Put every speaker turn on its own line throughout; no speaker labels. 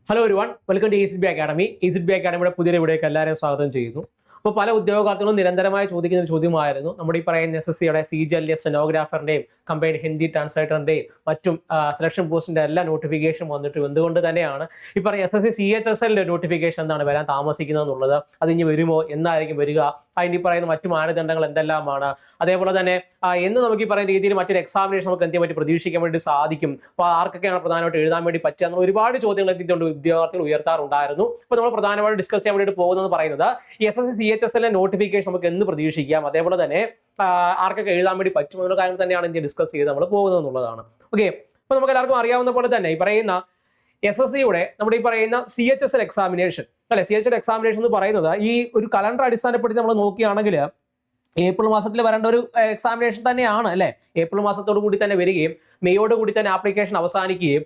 Hello everyone, welcome to ECB academy. ECB അക്കാഡമിയുടെ പുതിയ വീഡിയോയ്ക്ക് എല്ലാവരെയും സ്വാഗതം ചെയ്യുന്നു. അപ്പോൾ പല ഉദ്യോഗാർത്ഥികളും നിരന്തരമായി ചോദിക്കുന്ന ഒരു ചോദ്യമായിരുന്നു നമ്മുടെ ഈ പറയുന്ന SSCയുടെ CGL സ്റ്റെനോഗ്രാഫറിന്റെയും കമ്പൈൻഡ് ഹിന്ദി ട്രാൻസ്ലേറ്ററിന്റെയും മറ്റും സെലക്ഷൻ പോസ്റ്റിന്റെ എല്ലാ നോട്ടിഫിക്കേഷൻ വന്നിട്ട് എന്തുകൊണ്ട് തന്നെയാണ് ഈ പറയുന്ന SSC CHSL നോട്ടിഫിക്കേഷൻ എന്താണ് വരാൻ താമസിക്കുന്നത് എന്നുള്ളത്, അത് ഇനി വരുമോ, എന്നായിരിക്കും വരിക, അതിന് ഈ പറയുന്ന മറ്റു മാനദണ്ഡങ്ങൾ എന്തെല്ലാമാണ്, അതേപോലെ തന്നെ എന്ന് നമുക്ക് ഈ പറയുന്ന രീതിയിൽ മറ്റൊരു എക്സാമിനേഷൻ നമുക്ക് എന്തിനെ പറ്റി പ്രതീക്ഷിക്കാൻ വേണ്ടി സാധിക്കും, അപ്പോൾ ആർക്കൊക്കെയാണ് പ്രധാനമായിട്ട് എഴുതാൻ വേണ്ടി പറ്റുക എന്നുള്ള ഒരുപാട് ചോദ്യങ്ങൾ എത്തിയിട്ടുണ്ട്, വിദ്യാർത്ഥികൾ ഉയർത്താറുണ്ടായിരുന്നു. അപ്പോൾ നമ്മൾ പ്രധാനമായിട്ട് ഡിസ്കസ് ചെയ്യാൻ വേണ്ടിയിട്ട് പോകുന്നത് പറയുന്നത് ഈ SSC CHSL നോട്ടിഫിക്കേഷൻ നമുക്ക് എന്ന് പ്രതീക്ഷിക്കാം, അതേപോലെ തന്നെ ആർക്കൊക്കെ എഴുതാൻ വേണ്ടി പറ്റും എന്നുള്ള കാര്യം തന്നെയാണ് ഇന്ത്യ ഡിസ്കസ് ചെയ്ത് നമ്മൾ പോകുന്നത് എന്നുള്ളതാണ്. ഓക്കെ, അപ്പോൾ നമുക്ക് എല്ലാവർക്കും അറിയാവുന്ന പോലെ തന്നെ ഈ പറയുന്ന SSCയുടെ നമ്മുടെ ഈ പറയുന്ന CHSL എക്സാമിനേഷൻ അല്ലെ, CHSL എക്സാമിനേഷൻ എന്ന് പറയുന്നത് ഈ ഒരു കലണ്ടർ അടിസ്ഥാനപ്പെടുത്തി നമ്മൾ നോക്കുകയാണെങ്കിൽ ഏപ്രിൽ മാസത്തിൽ വരേണ്ട ഒരു എക്സാമിനേഷൻ തന്നെയാണ് അല്ലെ. ഏപ്രിൽ മാസത്തോടു കൂടി തന്നെ വരികയും മെയ്യോട് കൂടി തന്നെ ആപ്ലിക്കേഷൻ അവസാനിക്കുകയും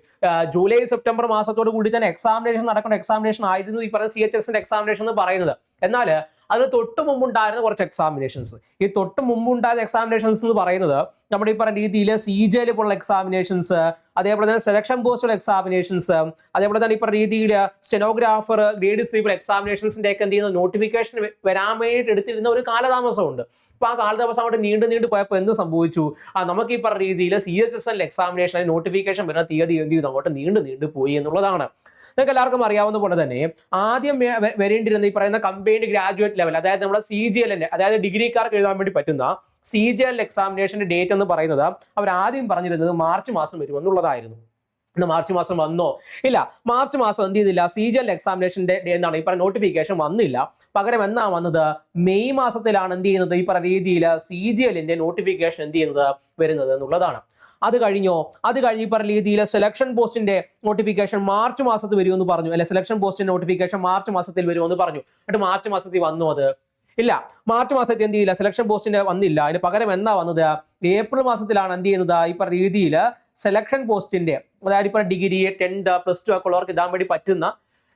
ജൂലൈ സെപ്റ്റംബർ മാസത്തോടു കൂടി തന്നെ എക്സാമിനേഷൻ നടക്കുന്ന എക്സാമിനേഷൻ ആയിരുന്നു ഈ പറയുന്ന CHSന്റെ എക്സാമിനേഷൻ എന്ന് പറയുന്നത്. എന്നാൽ അതിന് തൊട്ട് മുമ്പുണ്ടായിരുന്ന കുറച്ച് എക്സാമിനേഷൻസ്, ഈ തൊട്ട് മുമ്പുണ്ടായിരുന്ന എക്സാമിനേഷൻസ് എന്ന് പറയുന്നത് നമ്മുടെ ഈ പറയുന്ന രീതിയിൽ CGL പോലുള്ള എക്സാമിനേഷൻസ്, അതേപോലെ തന്നെ സെലക്ഷൻ പോസ്റ്റുള്ള എക്സാമിനേഷൻസ്, അതേപോലെ തന്നെ ഈ പറയുന്ന രീതിയിൽ സ്റ്റെനോഗ്രാഫർ ഗ്രേഡ് 3 എക്സാമിനേഷൻസിന്റെ ഒക്കെ എന്ത് ചെയ്യുന്ന നോട്ടിഫിക്കേഷൻ വരാൻ വേണ്ടിയിട്ട് എടുത്തിരുന്ന ഒരു കാലതാമസമുണ്ട്. അപ്പൊ ആ കാലതാമസം അവിടെ നീണ്ടു പോയപ്പോൾ എന്ത് സംഭവിച്ചു, നമുക്ക് ഈ പറഞ്ഞ രീതിയിൽ CHSL എക്സാമിനേഷൻ നോട്ടിഫിക്കേഷൻ വരുന്ന തീയതി എന്ത് ചെയ്തു, അങ്ങോട്ട് നീണ്ടു പോയി എന്നുള്ളതാണ്. നിങ്ങൾക്ക് എല്ലാവർക്കും അറിയാവുന്ന പോലെ തന്നെ ആദ്യം വരേണ്ടിരുന്ന ഈ പറയുന്ന കമ്പൈൻഡ് ഗ്രാജുവേറ്റ് ലെവൽ, അതായത് നമ്മുടെ CGLന്റെ, അതായത് ഡിഗ്രിക്കാർക്ക് എഴുതാൻ വേണ്ടി പറ്റുന്ന CGL എക്സാമിനേഷന്റെ ഡേറ്റ് എന്ന് പറയുന്നത് അവർ ആദ്യം പറഞ്ഞിരുന്നത് മാർച്ച് മാസം വരുമെന്നുള്ളതായിരുന്നു. മാർച്ച് മാസം വന്നോ? ഇല്ല, മാർച്ച് മാസം എന്ത് ചെയ്തില്ല, CGL എക്സാമിനേഷന്റെ എന്താണ് ഈ പറയുന്ന നോട്ടിഫിക്കേഷൻ വന്നില്ല. പകരം എന്നാ വന്നത്, മെയ് മാസത്തിലാണ് എന്ത് ചെയ്യുന്നത് ഈ പറയുന്ന രീതിയിൽ CGLന്റെ നോട്ടിഫിക്കേഷൻ എന്ത് ചെയ്യുന്നത് വരുന്നത് എന്നുള്ളതാണ്. അത് കഴിഞ്ഞ് ഈ പറഞ്ഞ രീതിയിൽ സെലക്ഷൻ പോസ്റ്റിന്റെ നോട്ടിഫിക്കേഷൻ മാർച്ച് മാസത്തിൽ വരുമെന്ന് പറഞ്ഞു അല്ലെ, സെലക്ഷൻ പോസ്റ്റിന്റെ നോട്ടിഫിക്കേഷൻ മാർച്ച് മാസത്തിൽ വരുമെന്ന് പറഞ്ഞു. എന്നിട്ട് മാർച്ച് മാസത്തിൽ വന്നു? അത് ഇല്ല, മാർച്ച് മാസത്തിൽ എന്ത് ചെയ്യില്ല, സെലക്ഷൻ പോസ്റ്റിന്റെ വന്നില്ല. അതിന് പകരം എന്നാ വന്നത്, ഏപ്രിൽ മാസത്തിലാണ് എന്ത് ചെയ്യുന്നത് ഈ പറഞ്ഞ രീതിയിൽ സെലക്ഷൻ പോസ്റ്റിന്റെ, അതായത് ഇപ്പൊ ഡിഗ്രി 10th +2 ഒക്കെ ഉള്ളവർക്ക് ഇടാൻ വേണ്ടി പറ്റുന്ന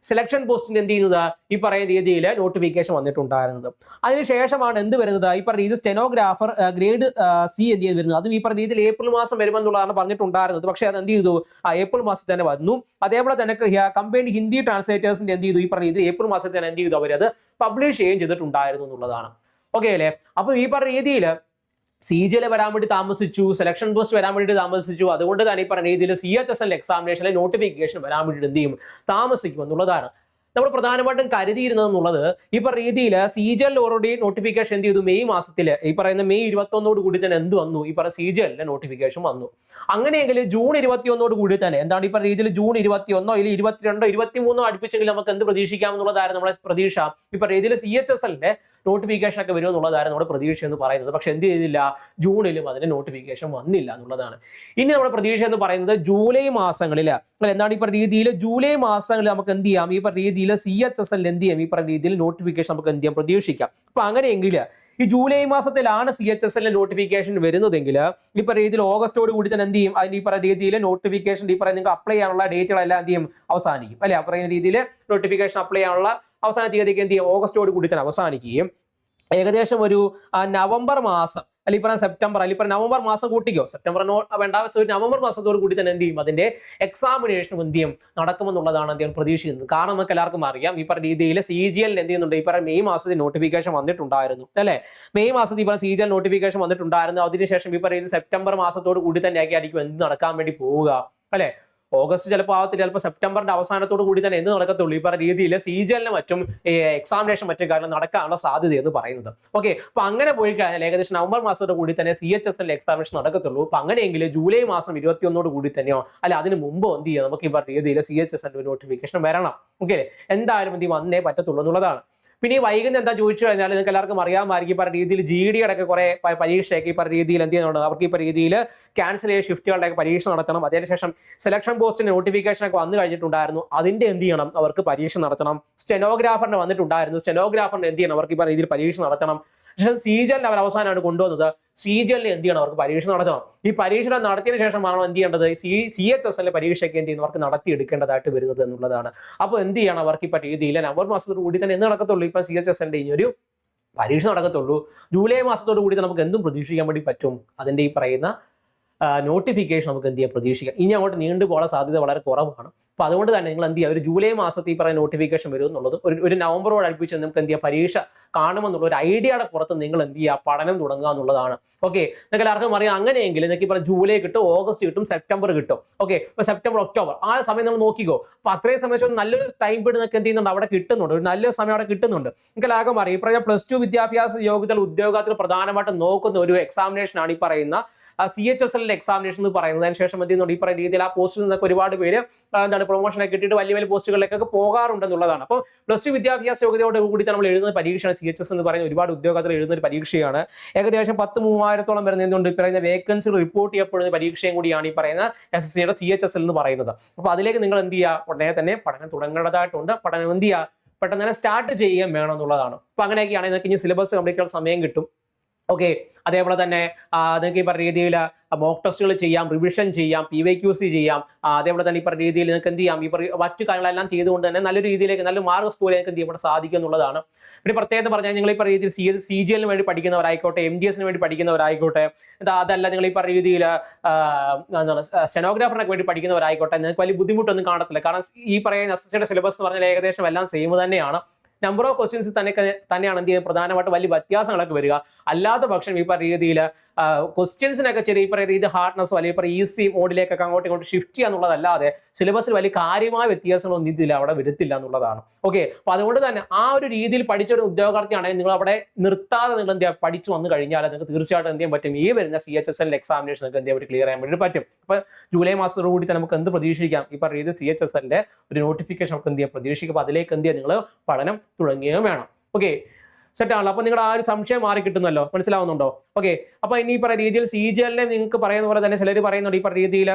സെലക്ഷൻ പോസ്റ്റിന് എന്ത് ചെയ്യുന്നത് ഈ പറയുന്ന രീതിയിൽ നോട്ടിഫിക്കേഷൻ വന്നിട്ടുണ്ടായിരുന്നത്. അതിനുശേഷമാണ് എന്ത് വരുന്നത്, ഈ പറഞ്ഞ രീതി സ്റ്റെനോഗ്രാഫർ ഗ്രേഡ് C എന്ത് ചെയ്ത് വരുന്നത്, അതും ഈ പറഞ്ഞ രീതിയിൽ ഏപ്രിൽ മാസം വരുമെന്നുള്ളതാണ് പറഞ്ഞിട്ടുണ്ടായിരുന്നത്. പക്ഷേ അത് എന്ത് ചെയ്തു, ഏപ്രിൽ മാസത്തിൽ തന്നെ വന്നു. അതേപോലെ തന്നെ കമ്പൈൻഡ് ഹിന്ദി ട്രാൻസ്ലേറ്റേഴ്സിന്റെ എന്ത് ചെയ്തു ഈ പറഞ്ഞ രീതിയിൽ ഏപ്രിൽ മാസത്തിൽ തന്നെ എന്ത് ചെയ്തു, അവരത് പബ്ലിഷ് ചെയ്യുകയും ചെയ്തിട്ടുണ്ടായിരുന്നു എന്നുള്ളതാണ്. ഓക്കെ അല്ലേ. അപ്പൊ ഈ പറഞ്ഞ രീതിയിൽ CGL വരാൻ വേണ്ടി താമസിച്ചു, സെലക്ഷൻ പോസ്റ്റ് വരാൻ വേണ്ടി താമസിച്ചു. അതുകൊണ്ട് തന്നെ ഈ പറഞ്ഞ രീതിയിൽ CHSL എക്സാമിനേഷനിലെ നോട്ടിഫിക്കേഷൻ വരാൻ വേണ്ടി എന്ത് ചെയ്യും, താമസിക്കും എന്നുള്ളതാണ് നമ്മൾ പ്രധാനമായിട്ടും കരുതിയിരുന്നത് എന്നുള്ളത്. ഈ പറഞ്ഞ രീതിയിൽ CGL ഓൾറെഡി നോട്ടിഫിക്കേഷൻ എന്ത് ചെയ്തു, മെയ് മാസത്തിൽ ഈ പറയുന്ന മെയ് 21 കൂടി തന്നെ എന്ത് വന്നു, ഈ പറഞ്ഞ CGLന്റെ നോട്ടിഫിക്കേഷൻ വന്നു. അങ്ങനെയെങ്കിൽ ജൂൺ 21 കൂടി തന്നെ എന്താണ് ഈ പറഞ്ഞ രീതിയിൽ ജൂൺ 21 или 22 23 അടുപ്പിച്ചെങ്കിൽ നമുക്ക് എന്ത് പ്രതീക്ഷിക്കാം എന്നുള്ളതായിരുന്നു നമ്മുടെ പ്രതീക്ഷ. ഈ പറഞ്ഞ രീതിയിൽ CHSLന്റെ നോട്ടിഫിക്കേഷൻ ഒക്കെ വരും എന്നുള്ളതായിരുന്നു നമ്മുടെ പ്രതീക്ഷ എന്ന് പറയുന്നത്. പക്ഷെ എന്ത് ചെയ്തില്ല, ജൂണിലും അതിന്റെ നോട്ടിഫിക്കേഷൻ വന്നില്ല എന്നുള്ളതാണ്. ഇനി നമ്മുടെ പ്രതീക്ഷ എന്ന് പറയുന്നത് ജൂലൈ മാസങ്ങളിൽ എന്താണ് ഈ പറഞ്ഞ രീതിയിൽ ജൂലൈ മാസങ്ങളിൽ നമുക്ക് എന്ത് ചെയ്യാം, ഈ പറഞ്ഞ രീതിയിൽ CHSL എന്ത് ചെയ്യാം, ഈ പറഞ്ഞ രീതിയിൽ നോട്ടിഫിക്കേഷൻ നമുക്ക് എന്ത് ചെയ്യാം, പ്രതീക്ഷിക്കാം. അപ്പൊ അങ്ങനെയെങ്കിൽ ഈ ജൂലൈ മാസത്തിലാണ് CHSL നോട്ടിഫിക്കേഷൻ വരുന്നതെങ്കിൽ ഈ പറയുന്ന രീതിയിൽ ഓഗസ്റ്റോട് കൂടി തന്നെ എന്ത് ചെയ്യും, അതിന് ഈ പറയുന്ന രീതിയിൽ നോട്ടിഫിക്കേഷൻ ഈ പറയുന്ന നിങ്ങൾക്ക് അപ്ലൈ ചെയ്യാനുള്ള ഡേറ്റുകളെല്ലാം എന്ത് ചെയ്യും, അവസാനിക്കും അല്ലെ. ആ പറയുന്ന രീതിയിൽ നോട്ടിഫിക്കേഷൻ അപ്ലൈ ചെയ്യാനുള്ള അവസാന തീയതിക്ക് എന്ത് ചെയ്യും, ഓഗസ്റ്റോട് കൂടി തന്നെ അവസാനിക്കുകയും ഏകദേശം ഒരു നവംബർ മാസം അല്ലെ ഈ പറഞ്ഞ സെപ്റ്റംബർ അല്ലെ ഇപ്പൊ നവംബർ മാസം കൂട്ടിക്കോ, സെപ്റ്റംബർ വേണ്ട, നവംബർ മാസത്തോട് കൂടി തന്നെ എന്ത് ചെയ്യും, അതിന്റെ എക്സാമിനേഷൻ എന്ത് ചെയ്യും നടക്കുമെന്നുള്ളതാണ് അദ്ദേഹം പ്രതീക്ഷിക്കുന്നത്. കാരണം നമുക്ക് എല്ലാവർക്കും അറിയാം ഈ പറഞ്ഞ രീതിയിൽ CGL എന്ത് ചെയ്യുന്നുണ്ട്, ഈ പറഞ്ഞ മെയ് മാസത്തിൽ നോട്ടിഫിക്കേഷൻ വന്നിട്ടുണ്ടായിരുന്നു അല്ലെ. മെയ് മാസത്തിൽ ഈ പറഞ്ഞ CGL നോട്ടിഫിക്കേഷൻ വന്നിട്ടുണ്ടായിരുന്നു. അതിനുശേഷം ഈ പറയുന്നത് സെപ്റ്റംബർ മാസത്തോട് കൂടി തന്നെ ആയിരിക്കും എന്ത് നടക്കാൻ വേണ്ടി പോവുക അല്ലെ. ഓഗസ്റ്റ് ചിലപ്പോൾ ആവത്തില്ല, ചിലപ്പോൾ സെപ്റ്റംബറിന്റെ അവസാനത്തോട് കൂടി തന്നെ എന്ത് നടക്കത്തുള്ളൂ, ഈ പറഞ്ഞ രീതിയിൽ CGLന് മറ്റും എക്സാമിനേഷൻ മറ്റു കാര്യങ്ങൾ നടക്കാനുള്ള സാധ്യത എന്ന് പറയുന്നത്. ഓക്കെ, അപ്പൊ അങ്ങനെ പോയി കഴിഞ്ഞാൽ ഏകദേശം നവംബർ മാസത്തോട് കൂടി തന്നെ CHSL എക്സാമിനേഷൻ നടക്കത്തുള്ളൂ. അപ്പൊ അങ്ങനെയെങ്കിൽ ജൂലൈ മാസം 21 കൂടി തന്നെയോ അല്ല അതിന് മുമ്പോ എന്ത് ചെയ്യാം, നമുക്ക് ഈ പറഞ്ഞ രീതിയിൽ CHSL നോട്ടിഫിക്കേഷൻ വരണം. ഓക്കെ, എന്തായാലും എന്ത് വന്നേ പറ്റത്തുള്ളൂ എന്നുള്ളതാണ്. പിന്നെ ഈ വൈകുന്നേരം എന്താ ചോദിച്ചു കഴിഞ്ഞാൽ നിങ്ങൾക്ക് എല്ലാവർക്കും അറിയാമായിരിക്കും ഈ പറഞ്ഞ രീതിയിൽ GD ഒക്കെ കുറെ പരീക്ഷയൊക്കെ ഈ പറഞ്ഞ രീതിയിൽ എന്ത് ചെയ്യുന്നുണ്ട്, അവർക്ക് ഈ പറഞ്ഞ രീതിയിൽ ക്യാൻസൽ ചെയ്ത ഷിഫ്റ്റുകളുടെ പരീക്ഷ നടത്തണം. അതിനുശേഷം സെലക്ഷൻ പോസ്റ്റിന്റെ നോട്ടിഫിക്കേഷൻ ഒക്കെ വന്നു കഴിഞ്ഞിട്ടുണ്ടായിരുന്നു, അതിന്റെ എന്ത് ചെയ്യണം, അവർക്ക് പരീക്ഷ നടത്തണം. സ്റ്റെനോഗ്രാഫറിന് വന്നിട്ടുണ്ടായിരുന്നു, സ്റ്റെനോഗ്രാഫറിന് എന്ത് ചെയ്യണം, അവർക്ക് ഈ പറഞ്ഞ രീതിയിൽ പരീക്ഷ നടത്തണം. പക്ഷേ CGL അവർ അവസാനമാണ് കൊണ്ടുവന്നത്, CGL എന്ത് ചെയ്യണം, അവർക്ക് പരീക്ഷ നടത്തണം. ഈ പരീക്ഷ നടത്തിയതിനു ശേഷമാണ് എന്ത് ചെയ്യേണ്ടത്, CHSL പരീക്ഷയ്ക്ക് എന്ത് ചെയ്യുന്നു, അവർക്ക് നടത്തിയെടുക്കേണ്ടതായിട്ട് വരുന്നത് എന്നുള്ളതാണ്. അപ്പോൾ എന്ത് ചെയ്യണം, അവർക്ക് ഈ രീതിയിൽ നവംബർ മാസത്തോട് കൂടി തന്നെ എന്ത് നടക്കത്തുള്ളൂ, ഇപ്പൊ CHSLന്റെ ഈ ഒരു പരീക്ഷ നടക്കത്തുള്ളൂ. ജൂലൈ മാസത്തോട് കൂടി നമുക്ക് എന്തും പ്രതീക്ഷിക്കാൻ വേണ്ടി പറ്റും, അതിന്റെ ഈ പറയുന്ന നോട്ടിഫിക്കേഷൻ നമുക്ക് എന്ത് ചെയ്യാം പ്രതീക്ഷിക്കാം. ഇനി അങ്ങോട്ട് നീണ്ടു പോകാൻ സാധ്യത വളരെ കുറവാണ്. അപ്പോൾ അതുകൊണ്ട് തന്നെ നിങ്ങൾ എന്ത് ചെയ്യുക, ഒരു ജൂലൈ മാസത്തിൽ ഈ പറയുന്ന നോട്ടിഫിക്കേഷൻ വരും എന്നുള്ളത് ഒരു നവംബറോട് അടുപ്പിച്ച് നമുക്ക് എന്ത് ചെയ്യുക പരീക്ഷ കാണുമെന്നുള്ള ഒരു ഐഡിയയുടെ പുറത്ത് നിങ്ങൾ എന്ത് ചെയ്യുക പഠനം തുടങ്ങുക എന്നുള്ളതാണ്. ഓക്കെ, നിങ്ങൾക്ക് എല്ലാവർക്കും അറിയാം. അങ്ങനെയെങ്കിൽ നിങ്ങൾക്ക് ഇപ്പോൾ ജൂലൈ കിട്ടും, ഓഗസ്റ്റ് കിട്ടും, സെപ്റ്റംബർ കിട്ടും. ഓക്കെ, ഇപ്പോൾ സെപ്റ്റംബർ ഒക്ടോബർ ആ സമയം നമ്മൾ നോക്കിക്കോ. അപ്പോൾ അത്രയും സമയം നല്ലൊരു ടൈം പീരീഡ് നിങ്ങൾക്ക് എന്ത് ചെയ്യുന്നുണ്ട് അവിടെ കിട്ടുന്നുണ്ട്, ഒരു നല്ലൊരു സമയം അവിടെ കിട്ടുന്നുണ്ട്. നിങ്ങൾക്ക് എല്ലാവർക്കും അറിയാം ഈ പറയുന്ന +2 വിദ്യാഭ്യാസ യോഗ്യതകൾ ഉദ്യോഗത്തിൽ പ്രധാനമായിട്ടും നോക്കുന്ന ഒരു എക്സാമിനേഷൻ ആണ് ഈ പറയുന്ന CHSL എക്സാമിനേഷൻ എന്ന് പറയുന്നത്. അതിനുശേഷം എന്ത് ചെയ്യുന്നുണ്ട് ഈ പറയുന്ന രീതിയിൽ ആ പോസ്റ്റിൽ നിന്നൊക്കെ ഒരുപാട് പേര് എന്താണ് പ്രൊമോഷനൊക്കെ കിട്ടിയിട്ട് വലിയ വലിയ പോസ്റ്റുകളിലേക്കൊക്കെ പോകാറുണ്ടെന്നുള്ളതാണ്. അപ്പോൾ +2 വിദ്യാഭ്യാസ യോഗ്യതയോട് കൂടി നമ്മൾ എഴുതുന്ന പരീക്ഷയാണ് CHS എന്ന് പറയുന്ന ഒരുപാട് ഉദ്യോഗത്തിൽ എഴുതുന്ന ഒരു പരീക്ഷയാണ്. ഏകദേശം 10,000-3000 വരുന്ന എന്തുകൊണ്ട് ഈ പറയുന്ന വേക്കൻസി റിപ്പോർട്ട് ചെയ്യപ്പെടുന്ന പരീക്ഷയും കൂടിയാണ് ഈ പറയുന്ന SSCയുടെ CHSL എന്ന് പറയുന്നത്. അപ്പോൾ അതിലേക്ക് നിങ്ങൾ എന്ത് ചെയ്യുക, ഉടനെ തന്നെ പഠനം തുടങ്ങേണ്ടതായിട്ടുണ്ട്. പഠനം എന്ത് ചെയ്യുക, പെട്ടെന്ന് തന്നെ സ്റ്റാർട്ട് ചെയ്യുകയും വേണം എന്നുള്ളതാണ്. അപ്പോൾ അങ്ങനെയൊക്കെയാണ് നിങ്ങൾക്ക് ഇനി സിലബസ് കംപ്ലീറ്റ് ചെയ്യാൻ സമയം കിട്ടും. ഓക്കെ, അതേപോലെ തന്നെ നിങ്ങൾക്ക് ഈ പറഞ്ഞ രീതിയിൽ മോക്ക് ടെസ്റ്റുകൾ ചെയ്യാം, റിവിഷൻ ചെയ്യാം, PYQC ചെയ്യാം. അതേപോലെ തന്നെ ഈ പറഞ്ഞ രീതിയിൽ നിങ്ങൾക്ക് എന്ത് ചെയ്യാം, ഈ മറ്റു കാര്യങ്ങളെല്ലാം ചെയ്തുകൊണ്ട് തന്നെ നല്ലൊരു രീതിയിലേക്ക് നല്ല മാർക്ക് സ്കോർ ചെയ്യാൻ എന്ത് ചെയ്യാൻ സാധിക്കും എന്നുള്ളതാണ്. പിന്നെ പ്രത്യേകത പറഞ്ഞാൽ നിങ്ങൾ ഈ പറഞ്ഞ രീതിയിൽ CGL വേണ്ടി പഠിക്കുന്നവരായിക്കോട്ടെ, MDS വേണ്ടി പഠിക്കുന്നവരായിക്കോട്ടെ, അതല്ല നിങ്ങൾ ഈ പറഞ്ഞ രീതിയിൽ എന്താണ് സ്റ്റെനോഗ്രാഫറിനൊക്കെ വേണ്ടി പഠിക്കുന്നവരായിക്കോട്ടെ, നിങ്ങൾക്ക് വലിയ ബുദ്ധിമുട്ടൊന്നും കാണത്തില്ല. കാരണം ഈ പറയുന്ന SSCയുടെ സിലബസ് എന്ന് പറഞ്ഞാൽ ഏകദേശം എല്ലാം സെയിം തന്നെയാണ്. നമ്പർ ഓഫ് ക്വസ്റ്റ്യൻസ് തന്നെയാണ് എന്ത് ചെയ്യുന്നത് പ്രധാനമായിട്ട് വലിയ വ്യത്യാസങ്ങളൊക്കെ വരിക. അല്ലാത്ത പക്ഷം ഈ പറയുന്ന രീതിയിൽ ക്വസ്റ്റ്യൻസിനൊക്കെ ചെറിയ പറയുന്ന രീതി ഹാർഡ്നെസ്സോ അല്ലെങ്കിൽ ഈസി മോഡിലേക്കൊക്കെ അങ്ങോട്ടും ഇങ്ങോട്ട് ഷിഫ്റ്റ് ചെയ്യുക എന്നുള്ളതല്ലാതെ സിലബസിൽ വലിയ കാര്യമായ വ്യത്യാസങ്ങളൊന്നും ഇതില്ല അവിടെ വരുത്തില്ല എന്നുള്ളതാണ്. ഓക്കെ, അപ്പോൾ അതുകൊണ്ട് തന്നെ ആ ഒരു രീതിയിൽ പഠിച്ച ഒരു ഉദ്യോഗാർത്ഥിയാണെങ്കിൽ നിങ്ങൾ അവിടെ നിർത്താതെ നിങ്ങൾ എന്ത് ചെയ്യുക പഠിച്ചു വന്നു കഴിഞ്ഞാൽ നിങ്ങൾക്ക് തീർച്ചയായിട്ടും എന്ത് ചെയ്യാൻ പറ്റും, ഈ വരുന്ന CHSL എക്സാമിനേഷൻ നിങ്ങൾക്ക് എന്ത് ചെയ്യാൻ ക്ലിയർ ചെയ്യാൻ വേണ്ടി പറ്റും. അപ്പോൾ ജൂലൈ മാസത്തോടുകൂടി തന്നെ നമുക്ക് എന്ത് പ്രതീക്ഷിക്കാം, ഈ പറയുന്ന രീതി CHSLന്റെ ഒരു നോട്ടിഫിക്കേഷൻ നമുക്ക് എന്ത് ചെയ്യാം പ്രതീക്ഷിക്കും. അപ്പോൾ അതിലേക്ക് എന്ത് ചെയ്യാം നിങ്ങൾ പഠനം തുടങ്ങുകയും വേണം. ഓക്കെ, സെറ്റ് ആണല്ലോ. അപ്പൊ നിങ്ങളുടെ ആ ഒരു സംശയം മാറി കിട്ടുന്നല്ലോ, മനസ്സിലാവുന്നുണ്ടോ? ഓക്കെ, അപ്പൊ ഇനി ഈ പറയുന്ന രീതിയിൽ CGL നിങ്ങൾക്ക് പറയുന്ന പോലെ തന്നെ ചിലർ പറയുന്നുണ്ട് ഈ പറയുന്ന രീതിയിൽ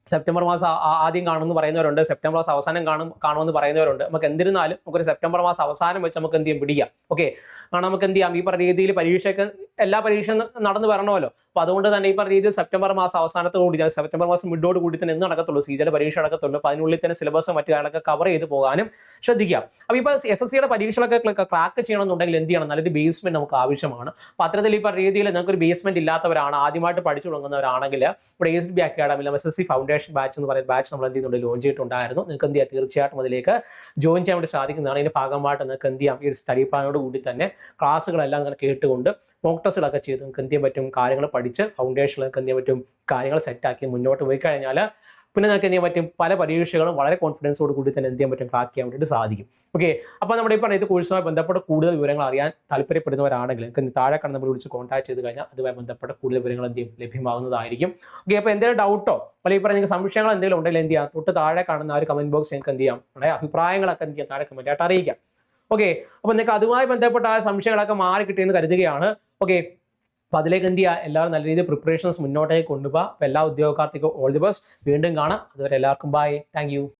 സെപ്റ്റംബർ മാസം ആദ്യം കാണുമെന്ന് പറയുന്നവരുണ്ട്, സെപ്റ്റംബർ മാസം അവസാനം കാണുമെന്ന് പറയുന്നവരുണ്ട്. നമുക്ക് എന്തിരുന്നാലും നമുക്കൊരു സെപ്റ്റംബർ മാസം അവസാനം വെച്ച് നമുക്ക് എന്ത് ചെയ്യാം പിടിക്കാം. ഓക്കെ, കാരണം നമുക്ക് എന്ത് ചെയ്യാം ഈ പറഞ്ഞ രീതിയിൽ പരീക്ഷയൊക്കെ എല്ലാ പരീക്ഷയും നടന്നു വരണമല്ലോ. അപ്പോൾ അതുകൊണ്ട് തന്നെ ഈ പറഞ്ഞ രീതിയിൽ സെപ്റ്റംബർ മാസം അവസാനത്തോടുകൂടി സെപ്റ്റംബർ മാസം മിഡോട് കൂടി തന്നെ നടക്കത്തുള്ളൂ, CGL പരീക്ഷ നടക്കത്തുള്ളൂ. അപ്പോൾ അതിനുള്ളിൽ തന്നെ സിലബസും മറ്റു കാര്യങ്ങളൊക്കെ കവർ ചെയ്ത് പോകാനും ശ്രദ്ധിക്കാം. അപ്പോൾ ഇപ്പോൾ SSCയുടെ പരീക്ഷകളൊക്കെ ക്രാക്ക് ചെയ്യണമെന്നുണ്ടെങ്കിൽ എന്ത് ചെയ്യണം, നല്ലൊരു ബേസ്മെന്റ് നമുക്ക് ആവശ്യമാണ്. അപ്പോൾ അത്തരത്തിൽ ഈ പറഞ്ഞ രീതിയിൽ നിങ്ങൾക്ക് ഒരു ബേസ്മെന്റ് ഇല്ലാത്തവരാണ്, ആദ്യമായിട്ട് പഠിച്ചു തുടങ്ങുന്നവരാണെങ്കിൽ ഇവിടെ ASB അക്കാഡമിയിലും SSC ഫൗണ്ടേഷൻ ബാച്ച് എന്ന് പറയുന്ന ബാച്ച് നമ്മൾ എന്ത് ചെയ്യുന്നുണ്ട് ലോഞ്ച് ചെയ്തിട്ടുണ്ടായിരുന്നു. നിങ്ങൾക്ക് എന്ത് ചെയ്യാം തീർച്ചയായിട്ടും അതിലേക്ക് ജോയിൻ ചെയ്യാൻ വേണ്ടി സാധിക്കുന്നതാണ്. ഇതിന്റെ ഭാഗമായിട്ട് നിങ്ങൾക്ക് എന്ത് ചെയ്യാം ഈ സ്റ്റഡി പ്ലാനോട് കൂടി തന്നെ ക്ലാസ്സുകളെല്ലാം അങ്ങനെ കേട്ടുകൊണ്ട് മോക്ക് ടെസ്റ്റുകളൊക്കെ ചെയ്ത് നിങ്ങൾക്ക് എന്ത് ചെയ്യാൻ പറ്റും കാര്യങ്ങൾ പഠിച്ച് ഫൗണ്ടേഷനിലൊക്കെ എന്ത് ചെയ്യാൻ പറ്റും കാര്യങ്ങൾ സെറ്റാക്കി മുന്നോട്ട് പോയി കഴിഞ്ഞാൽ പിന്നെ നിങ്ങൾക്ക് എന്ത് ചെയ്യാൻ പറ്റും പല പരീക്ഷകളും വളരെ കോൺഫിഡൻസോട് കൂടി തന്നെ എന്ത് ചെയ്യാൻ പറ്റും ക്രാക്ക് ചെയ്യാൻ വേണ്ടിയിട്ട് സാധിക്കും. ഓക്കെ, അപ്പോൾ നമ്മുടെ ഈ പറഞ്ഞ ഇത് കോഴ്സുമായി ബന്ധപ്പെട്ട കൂടുതൽ വിവരങ്ങൾ അറിയാൻ താല്പര്യപ്പെടുന്നവരാണെങ്കിൽ നിങ്ങൾക്ക് താഴെ കാണുന്ന നമ്പർ വിളിച്ച് കോൺടാക്ട് ചെയ്ത് കഴിഞ്ഞാൽ അതുമായി ബന്ധപ്പെട്ട കൂടുതൽ വിവരങ്ങൾ എന്ത് ചെയ്യും ലഭ്യമാകുന്നതായിരിക്കും. ഓക്കെ, അപ്പോൾ എന്തെങ്കിലും ഡൗട്ടോ അല്ലെങ്കിൽ ഈ പറഞ്ഞ നിങ്ങൾക്ക് സംശയങ്ങൾ എന്തെങ്കിലും ഉണ്ടെങ്കിൽ എന്ത് ചെയ്യാം തൊട്ട് താഴെ കാണുന്ന ആ ഒരു കമന്റ് ബോക്സ് നിങ്ങൾക്ക് എന്ത് ചെയ്യാം നമ്മുടെ അഭിപ്രായങ്ങളൊക്കെ എന്ത് ചെയ്യാം താഴെ കമന്റ് ആയിട്ട് അറിയിക്കാം. ഓക്കെ, അപ്പോൾ നിങ്ങൾക്ക് അതുമായി ബന്ധപ്പെട്ട ആ സംശയങ്ങളൊക്കെ മാറി കിട്ടിയെന്ന് കരുതുകയാണ്. ഓക്കെ, അപ്പോൾ അതിലേക്ക് എന്ത് ചെയ്യുക എല്ലാവരും നല്ല രീതിയിൽ പ്രിപ്പറേഷൻസ് മുന്നോട്ടേക്ക് കൊണ്ടുപോകുക. അപ്പോൾ എല്ലാ ഉദ്യോഗാർത്ഥിക്കും ഓൾ ദി ബെസ്റ്റ്. വീണ്ടും കാണാം. അതുവരെ എല്ലാവർക്കും ബൈ. Thank you.